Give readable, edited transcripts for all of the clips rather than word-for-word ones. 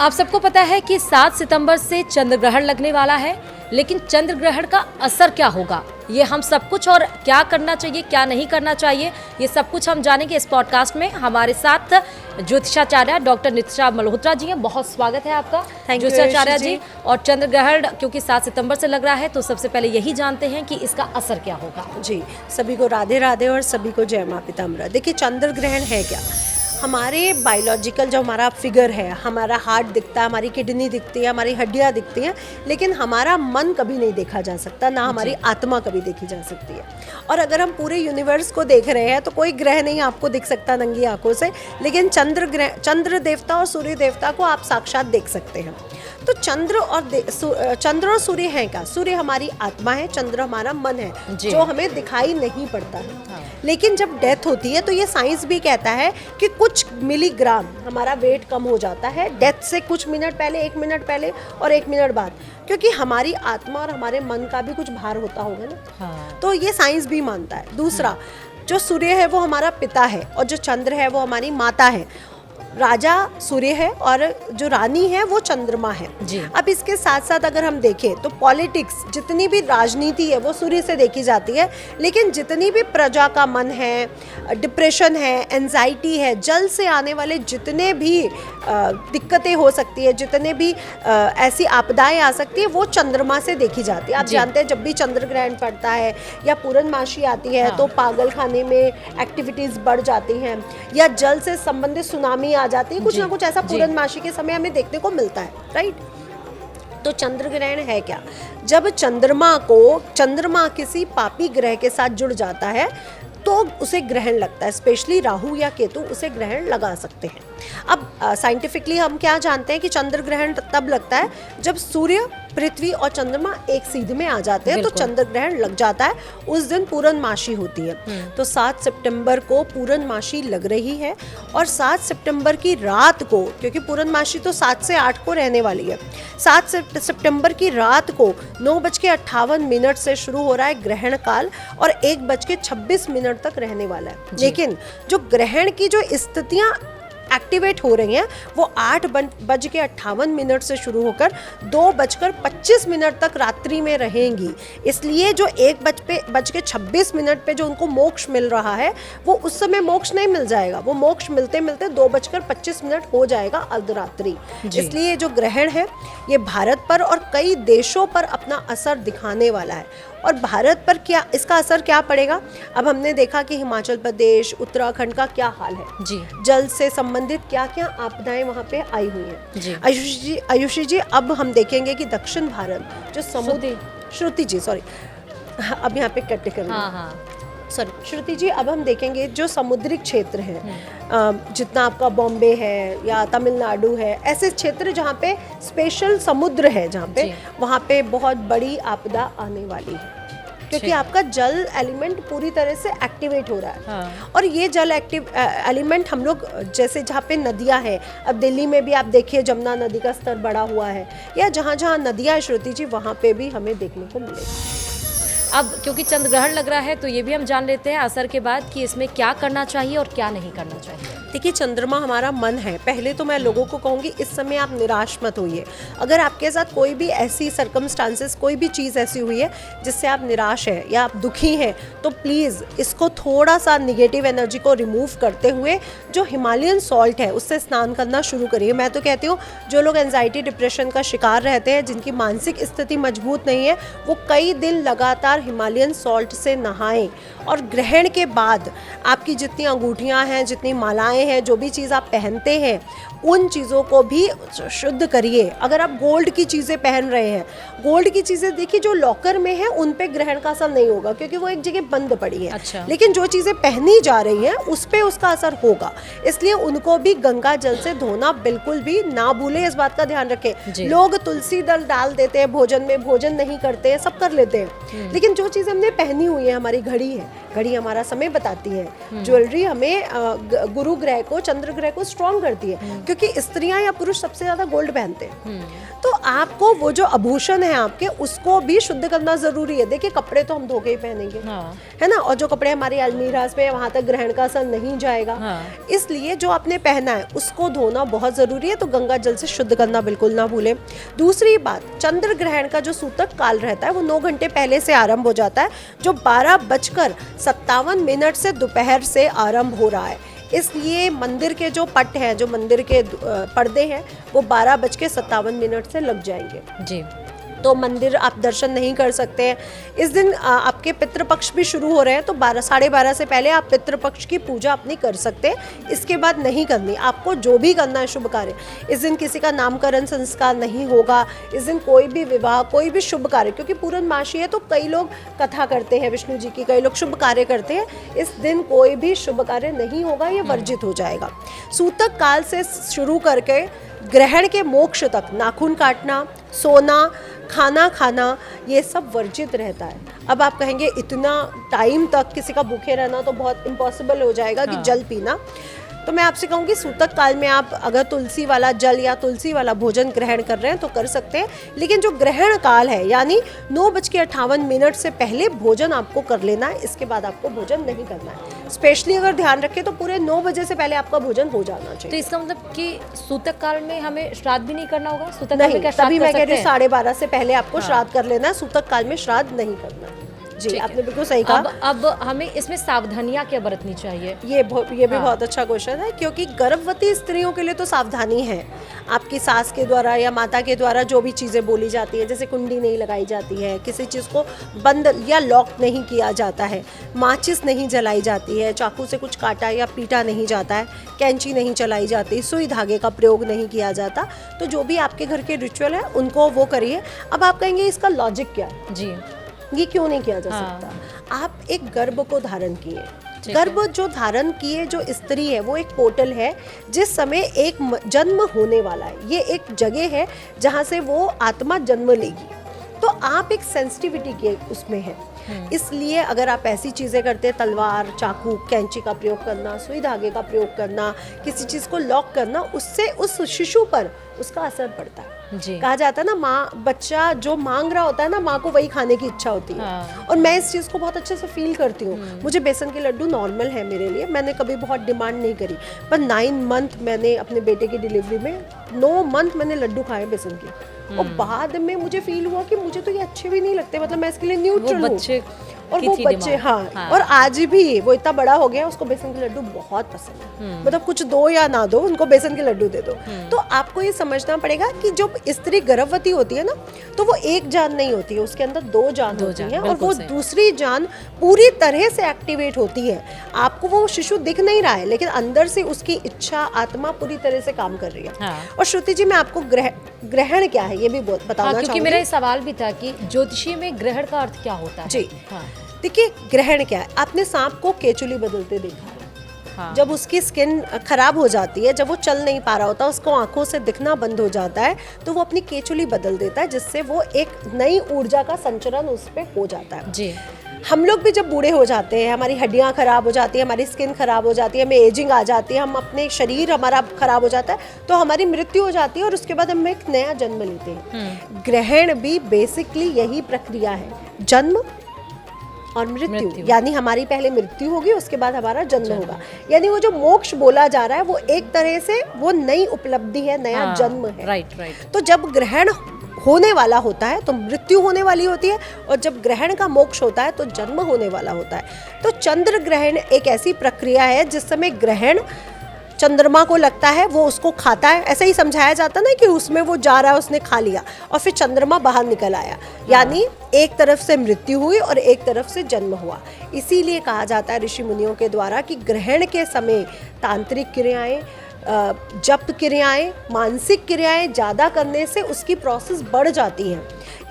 आप सबको पता है कि 7 सितंबर से चंद्र ग्रहण लगने वाला है, लेकिन चंद्र ग्रहण का असर क्या होगा, ये हम सब कुछ और क्या करना चाहिए क्या नहीं करना चाहिए, ये सब कुछ हम जानेंगे इस पॉडकास्ट में। हमारे साथ ज्योतिषाचार्य डॉक्टर नितिशा मल्होत्रा जी हैं, बहुत स्वागत है आपका ज्योतिषाचार्य जी। और चंद्र ग्रहण क्योंकि 7 सितंबर से लग रहा है, तो सबसे पहले यही जानते हैं कि इसका असर क्या होगा। जी, सभी को राधे राधे और सभी को जय माँ पिताम्बरा। देखिए, चंद्र ग्रहण है क्या, हमारे बायोलॉजिकल जो हमारा फिगर है, हमारा हार्ट दिखता है, हमारी किडनी दिखती है, हमारी हड्डियाँ दिखती हैं, लेकिन हमारा मन कभी नहीं देखा जा सकता, ना हमारी आत्मा कभी देखी जा सकती है। और अगर हम पूरे यूनिवर्स को देख रहे हैं तो कोई ग्रह नहीं आपको दिख सकता नंगी आंखों से, लेकिन चंद्र देवता और सूर्य देवता को आप साक्षात देख सकते हैं। तो चंद्र और सूर्य हैं क्या? सूर्य हमारी आत्मा है, चंद्र हमारा मन है जो हमें दिखाई नहीं पड़ता है। हाँ। लेकिन जब डेथ होती है तो ये साइंस भी कहता है कि कुछ मिलीग्राम हमारा वेट कम हो जाता है डेथ से कुछ मिनट पहले, 1 मिनट पहले और 1 मिनट बाद, क्योंकि हमारी आत्मा और हमारे मन का भी कुछ भार होता होगा ना। हाँ। तो ये साइंस भी मानता है। दूसरा, जो सूर्य है वो हमारा पिता है और जो चंद्र है वो हमारी माता है। राजा सूर्य है और जो रानी है वो चंद्रमा है जी। अब इसके साथ साथ अगर हम देखें तो पॉलिटिक्स, जितनी भी राजनीति है वो सूर्य से देखी जाती है, लेकिन जितनी भी प्रजा का मन है, डिप्रेशन है, एंजाइटी है, जल से आने वाले जितने भी दिक्कतें हो सकती है, जितने भी ऐसी आपदाएं आ सकती है, वो चंद्रमा से देखी जाती है। आप जानते हैं जब भी चंद्र ग्रहण पड़ता है या पूर्णमासी आती है तो पागल खाने में एक्टिविटीज बढ़ जाती हैं, या जल से संबंधित सुनामी आ जाती है, कुछ ना कुछ ऐसा पूर्णमासी के समय हमें देखने को मिलता है, राइट। तो चंद्र ग्रहण है क्या? जब चंद्रमा किसी पापी ग्रह के साथ जुड़ जाता है तो उसे ग्रहण लगता है। स्पेशली राहु या केतु उसे ग्रहण लगा सकते हैं। अब साइंटिफिकली हम क्या जानते हैं कि चंद्र ग्रहण तब लगता है जब सूर्य, पृथ्वी और चंद्रमा एक सीध में आ जाते हैं, तो चंद्र ग्रहण लग जाता है। उस दिन पूर्णमासी होती है। तो 7 सितंबर को पूर्णमासी लग रही है और 7 सितंबर की रात को, क्योंकि पूर्णमासी तो 7 से 8 को रहने वाली है, 7 सितंबर की रात को 9:58 से शुरू हो रहा है ग्रहण काल और 1:26 तक रहने वाला है। लेकिन जो ग्रहण की जो स्थितियां एक्टिवेट हो रही हैं वो 8:58 से शुरू होकर 2:25 तक रात्रि में रहेंगी। इसलिए जो 1:26 पे जो उनको मोक्ष मिल रहा है वो उस समय मोक्ष नहीं मिल जाएगा, वो मोक्ष मिलते मिलते 2:25 हो जाएगा अर्धरात्रि। इसलिए जो ग्रहण है ये भारत पर और कई देशों पर अपना असर दिखाने वाला है। और भारत पर क्या इसका असर क्या पड़ेगा? अब हमने देखा कि हिमाचल प्रदेश, उत्तराखंड का क्या हाल है जी। जल से संबंधित क्या क्या आपदाएं वहाँ पे आई हुई हैं। आयुषी जी, अब हम देखेंगे कि दक्षिण भारत जो समुद्र, श्रुति जी सॉरी, अब यहाँ पे कट कर सॉरी श्रुति जी, अब हम देखेंगे जो समुद्री क्षेत्र है, जितना आपका बॉम्बे है या तमिलनाडु है, ऐसे क्षेत्र जहाँ पे स्पेशल समुद्र है, जहाँ पे वहाँ पे बहुत बड़ी आपदा आने वाली है, क्योंकि आपका जल एलिमेंट पूरी तरह से एक्टिवेट हो रहा है। हाँ। और ये जल एलिमेंट हम लोग जैसे जहाँ पे नदियाँ हैं, अब दिल्ली में भी आप देखिए जमुना नदी का स्तर बढ़ा हुआ है, या जहाँ जहाँ नदियाँ है श्रुति जी, वहाँ पे भी हमें देखने को मिलेगा। अब क्योंकि चंद्र ग्रहण लग रहा है तो ये भी हम जान लेते हैं असर के बाद कि इसमें क्या करना चाहिए और क्या नहीं करना चाहिए। देखिए, चंद्रमा हमारा मन है। पहले तो मैं लोगों को कहूँगी इस समय आप निराश मत होइए। अगर आपके साथ कोई भी ऐसी सर्कमस्टांसेस, कोई भी चीज़ ऐसी हुई है जिससे आप निराश हैं या आप दुखी हैं, तो प्लीज़ इसको थोड़ा सा निगेटिव एनर्जी को रिमूव करते हुए जो हिमालयन सॉल्ट है उससे स्नान करना शुरू करिए। मैं तो कहती हूँ जो लोग एंजाइटी, डिप्रेशन का शिकार रहते हैं, जिनकी मानसिक स्थिति मजबूत नहीं है, वो कई दिन लगातार हिमालयन सॉल्ट से नहाएं। और ग्रहण के बाद आपकी जितनी अंगूठियाँ हैं, जितनी मालाएं हैं, जो भी चीज़ आप पहनते हैं, उन चीज़ों को भी शुद्ध करिए। अगर आप गोल्ड की चीज़ें पहन रहे हैं, गोल्ड की चीज़ें देखिए जो लॉकर में है उन पे ग्रहण का असर नहीं होगा, क्योंकि वो एक जगह बंद पड़ी है। अच्छा। लेकिन जो चीज़ें पहनी जा रही हैं उस पे उसका असर होगा, इसलिए उनको भी गंगा जल से धोना बिल्कुल भी ना भूलें। इस बात का ध्यान रखें। लोग तुलसी दल डाल देते हैं भोजन में, भोजन नहीं करते हैं, सब कर लेते हैं, लेकिन जो चीज़ हमने पहनी हुई है, हमारी घड़ी है, घड़ी हमारा समय बताती है, ज्वेलरी हमें गुरु ग्रह को, चंद्र ग्रह को स्ट्रॉन्ग करती है, क्योंकि स्त्रियां या पुरुष सबसे ज्यादा गोल्ड पहनते हैं। तो आपको वो जो आभूषण है आपके उसको भी शुद्ध करना जरूरी है। देखिए कपड़े तो हम धो के ही पहनेंगे, है ना, और जो कपड़े हमारी अलमीराज में वहां तक ग्रहण का असर नहीं जाएगा, इसलिए जो आपने पहना है उसको धोना बहुत जरूरी है। तो गंगा जल से शुद्ध करना बिल्कुल ना भूलें। दूसरी बात, चंद्र ग्रहण का जो सूतक काल रहता है वो 9 घंटे पहले से आरंभ हो जाता है, जो 12:57 से दोपहर से आरंभ हो रहा है। इसलिए मंदिर के जो पट हैं, जो मंदिर के पर्दे हैं, वो 12:57 से लग जाएंगे जी। तो मंदिर आप दर्शन नहीं कर सकते हैं। इस दिन आपके पितृपक्ष भी शुरू हो रहे हैं, तो 12:30 से पहले आप पितृपक्ष की पूजा अपनी कर सकते हैं। इसके बाद नहीं करनी। आपको जो भी करना है शुभ कार्य, इस दिन किसी का नामकरण संस्कार नहीं होगा, इस दिन कोई भी विवाह, कोई भी शुभ कार्य, क्योंकि पूर्णमासी है तो कई लोग कथा करते हैं विष्णु जी की, कई लोग शुभ कार्य करते हैं, इस दिन कोई भी शुभ कार्य नहीं होगा, ये वर्जित हो जाएगा। सूतक काल से शुरू करके ग्रहण के मोक्ष तक नाखून काटना, सोना, खाना खाना, ये सब वर्जित रहता है। अब आप कहेंगे इतना टाइम तक किसी का भूखे रहना तो बहुत इम्पॉसिबल हो जाएगा कि जल पीना, तो मैं आपसे कहूँगी सूतक काल में आप अगर तुलसी वाला जल या तुलसी वाला भोजन ग्रहण कर रहे हैं तो कर सकते हैं, लेकिन जो ग्रहण काल है यानी 9:58 से पहले भोजन आपको कर लेना है, इसके बाद आपको भोजन नहीं करना है। स्पेशली अगर ध्यान रखें तो पूरे 9 बजे से पहले आपका भोजन हो जाना चाहिए। तो इसका मतलब कि सूतक काल में हमें श्राद्ध भी नहीं करना होगा? सूतक काल नहीं, में क्या श्राद्ध तभी कर मैं कह सकते रही हूँ हैं? 12:30 से पहले आपको श्राद्ध कर लेना है, सूतक काल में श्राद्ध नहीं करना है। जी, आपने बिल्कुल सही कहा। अब हमें इसमें सावधानियां क्या बरतनी चाहिए? ये भी बहुत अच्छा क्वेश्चन है, क्योंकि गर्भवती स्त्रियों के लिए तो सावधानी है। आपकी सास के द्वारा या माता के द्वारा जो भी चीज़ें बोली जाती हैं, जैसे कुंडी नहीं लगाई जाती है, किसी चीज़ को बंद या लॉक नहीं किया जाता है, माचिस नहीं जलाई जाती है, चाकू से कुछ काटा या पीटा नहीं जाता है, कैंची नहीं चलाई जाती, सुई धागे का प्रयोग नहीं किया जाता। तो जो भी आपके घर के रिचुअल है उनको वो करिए। अब आप कहेंगे इसका लॉजिक क्या है जी, ये क्यों नहीं किया जा सकता? आप एक गर्भ को धारण किए, गर्भ जो धारण किए जो स्त्री है वो एक पोर्टल है, जिस समय एक जन्म होने वाला है, ये एक जगह है जहाँ से वो आत्मा जन्म लेगी, तो आप एक सेंसिटिविटी के उसमें है। इसलिए अगर आप ऐसी चीज़ें करते हैं, तलवार, चाकू, कैंची का प्रयोग करना, सुई धागे का प्रयोग करना, किसी चीज़ को लॉक करना, उससे उस शिशु पर उसका असर पड़ता है। कहा जाता है ना, माँ बच्चा जो मांग रहा होता है ना, माँ को वही खाने की इच्छा होती है। और मैं इस चीज़ को बहुत अच्छे से फील करती हूँ। मुझे बेसन के लड्डू नॉर्मल है मेरे लिए, मैंने कभी बहुत डिमांड नहीं करी, पर 9 मंथ मैंने अपने बेटे की डिलीवरी में 9 मंथ मैंने लड्डू खाए बेसन के, और बाद में मुझे फील हुआ कि मुझे तो ये अच्छे भी नहीं लगते, मतलब मैं इसके लिए न्यूट्रल हूँ। और वो बच्चे हाँ, और आज भी वो इतना बड़ा हो गया, उसको बेसन के लड्डू बहुत पसंद है। मतलब कुछ दो या ना दो, उनको बेसन के लड्डू दे दो। तो आपको ये समझना पड़ेगा कि जब स्त्री गर्भवती होती है ना, तो वो एक जान नहीं होती है, उसके अंदर 2 जान होती है, और वो दूसरी जान पूरी तरह से एक्टिवेट होती है। आपको वो शिशु दिख नहीं रहा है, लेकिन अंदर से उसकी इच्छा, आत्मा पूरी तरह से काम कर रही है। और श्रुति जी, मैं आपको ग्रहण क्या है ये भी बताना चाहूंगी, क्योंकि मेरा ये सवाल भी था कि ज्योतिषी में ग्रहण का अर्थ क्या होता है? जी, देखिए ग्रहण क्या है, आपने सांप को केचुली बदलते देखा है। जब उसकी स्किन खराब हो जाती है, जब वो चल नहीं पा रहा होता, उसको आंखों से दिखना बंद हो जाता है, तो वो अपनी केचुली बदल देता है, जिससे वो एक नई ऊर्जा का संचरण उस पे हो जाता है। जी, हम लोग भी जब बूढ़े हो जाते हैं, हमारी हड्डियां खराब हो जाती है, हमारी स्किन खराब हो जाती है, हमें एजिंग आ जाती है, हम अपने शरीर हमारा खराब हो जाता है, तो हमारी मृत्यु हो जाती है, और उसके बाद हम एक नया जन्म लेते हैं। ग्रहण भी बेसिकली यही प्रक्रिया है, जन्म और मृत्यु। यानी हमारी पहले मृत्यु होगी, उसके बाद हमारा जन्म होगा। यानी वो जो मोक्ष बोला जा रहा है वो एक तरह से वो नई उपलब्धि है, नया जन्म है। राइट। तो जब ग्रहण होने वाला होता है तो मृत्यु होने वाली होती है, और जब ग्रहण का मोक्ष होता है तो जन्म होने वाला होता है। तो चंद्र ग्रहण एक ऐसी प्रक्रिया है जिस समय ग्रहण चंद्रमा को लगता है, वो उसको खाता है। ऐसा ही समझाया जाता ना कि उसमें वो जा रहा है, उसने खा लिया और फिर चंद्रमा बाहर निकल आया। यानी एक तरफ से मृत्यु हुई और एक तरफ से जन्म हुआ। इसीलिए कहा जाता है ऋषि मुनियों के द्वारा कि ग्रहण के समय तांत्रिक क्रियाएं, जप क्रियाएं, मानसिक क्रियाएं ज़्यादा करने से उसकी प्रोसेस बढ़ जाती है।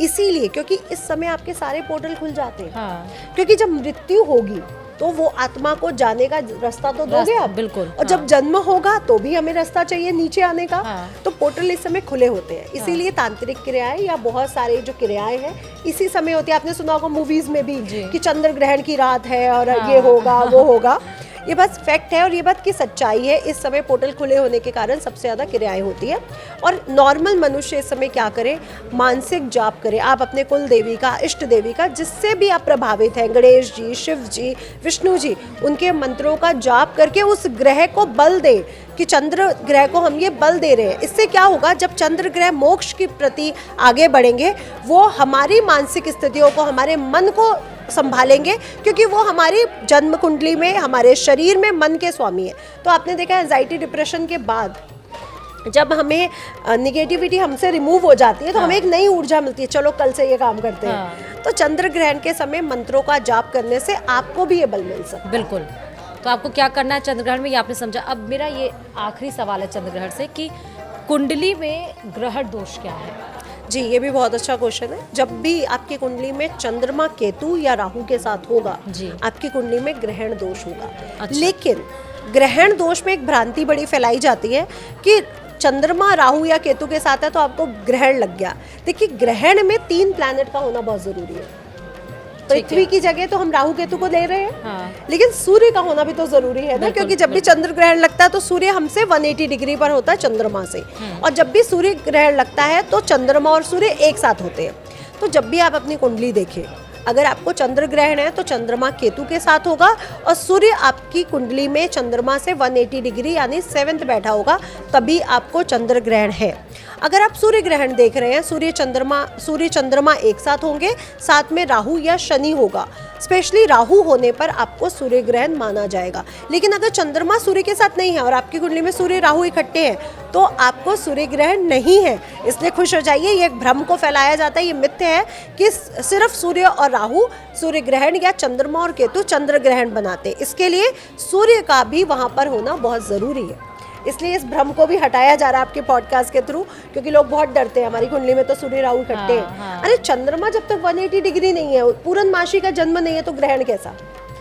इसीलिए क्योंकि इस समय आपके सारे पोर्टल खुल जाते हैं। क्योंकि जब मृत्यु होगी तो वो आत्मा को जाने का रास्ता तो दोगे आप, बिल्कुल। और जब जन्म होगा तो भी हमें रास्ता चाहिए नीचे आने का। तो पोर्टल इस समय खुले होते हैं। इसीलिए तांत्रिक क्रियाएं या बहुत सारे जो क्रियाएं हैं इसी समय होती है। आपने सुना होगा मूवीज में भी कि चंद्र ग्रहण की रात है और ये होगा वो होगा। ये बस फैक्ट है और ये बात की सच्चाई है। इस समय पोर्टल खुले होने के कारण सबसे ज़्यादा क्रियाएं होती है। और नॉर्मल मनुष्य इस समय क्या करे, मानसिक जाप करे आप अपने कुल देवी का, इष्ट देवी का, जिससे भी आप प्रभावित हैं, गणेश जी, शिव जी, विष्णु जी, उनके मंत्रों का जाप करके उस ग्रह को बल दें कि चंद्र ग्रह को हम ये बल दे रहे हैं। इससे क्या होगा, जब चंद्र ग्रह मोक्ष के प्रति आगे बढ़ेंगे, वो हमारी मानसिक स्थितियों को, हमारे मन को संभालेंगे, क्योंकि वो हमारी जन्म कुंडली में, हमारे शरीर में मन के स्वामी है। तो आपने देखा एंजाइटी डिप्रेशन के बाद जब हमें निगेटिविटी हमसे रिमूव हो जाती है तो हमें एक नई ऊर्जा मिलती है, चलो कल से ये काम करते हैं। तो चंद्र ग्रहण के समय मंत्रों का जाप करने से आपको भी ये बल मिल सकता है। बिल्कुल। तो आपको क्या करना है चंद्र ग्रहण में, ये आपने समझा। अब मेरा ये आखिरी सवाल है चंद्र ग्रहण से कि कुंडली में ग्रहण दोष क्या है? जी, ये भी बहुत अच्छा क्वेश्चन है। जब भी आपकी कुंडली में चंद्रमा केतु या राहु के साथ होगा, जी, आपकी कुंडली में ग्रहण दोष होगा। अच्छा। लेकिन ग्रहण दोष में एक भ्रांति बड़ी फैलाई जाती है कि चंद्रमा राहु या केतु के साथ है तो आपको ग्रहण लग गया। देखिए, ग्रहण में 3 प्लैनेट का होना बहुत जरूरी है। पृथ्वी की जगह तो हम राहु केतु को ले रहे हैं, हाँ। लेकिन सूर्य का होना भी तो जरूरी है ना, क्योंकि जब भी चंद्र ग्रहण लगता है तो सूर्य हमसे 180 डिग्री पर होता है चंद्रमा से, और जब भी सूर्य ग्रहण लगता है तो चंद्रमा और सूर्य एक साथ होते हैं। तो जब भी आप अपनी कुंडली देखें, अगर आपको चंद्र ग्रहण है तो चंद्रमा केतु के साथ होगा और सूर्य आपकी कुंडली में चंद्रमा से 180 डिग्री यानी 7th बैठा होगा, तभी आपको चंद्र ग्रहण है। अगर आप सूर्य ग्रहण देख रहे हैं, सूर्य चंद्रमा एक साथ होंगे, साथ में राहु या शनि होगा। स्पेशली राहु होने पर आपको सूर्य ग्रहण माना जाएगा। लेकिन अगर चंद्रमा सूर्य के साथ नहीं है और आपकी कुंडली में सूर्य राहु इकट्ठे हैं तो आपको सूर्य ग्रहण नहीं है। इसलिए खुश हो जाइए, ये एक भ्रम को फैलाया जाता है, ये मिथ्य है कि सिर्फ सूर्य और राहु सूर्य ग्रहण या चंद्रमा और केतु चंद्र ग्रहण बनाते। इसके लिए सूर्य का भी वहाँ पर होना बहुत ज़रूरी है। इसलिए इस भ्रम को भी हटाया जा रहा है आपके पॉडकास्ट के थ्रू, क्योंकि लोग बहुत डरते हैं हमारी कुंडली में तो सूर्य राहु इकट्ठे हैं। अरे चंद्रमा जब तक 180 डिग्री नहीं है, पूर्णमासी का जन्म नहीं है, तो ग्रहण कैसा?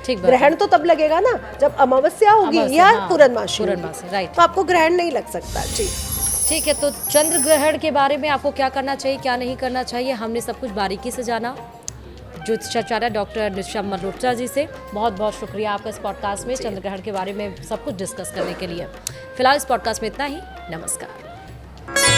ठीक, ग्रहण तो तब लगेगा ना जब अमावस्या होगी या पूर्णमासी, राइट। तो आपको ग्रहण नहीं लग सकता। जी ठीक है, तो चंद्र ग्रहण के बारे में आपको क्या करना चाहिए, क्या नहीं करना चाहिए, हमने सब कुछ बारीकी से जाना ज्योतिषाचार्य डॉक्टर निशा मल्होत्रा जी से। बहुत बहुत शुक्रिया आपका इस पॉडकास्ट में चंद्र ग्रहण के बारे में सब कुछ डिस्कस करने के लिए। फिलहाल इस पॉडकास्ट में इतना ही। नमस्कार।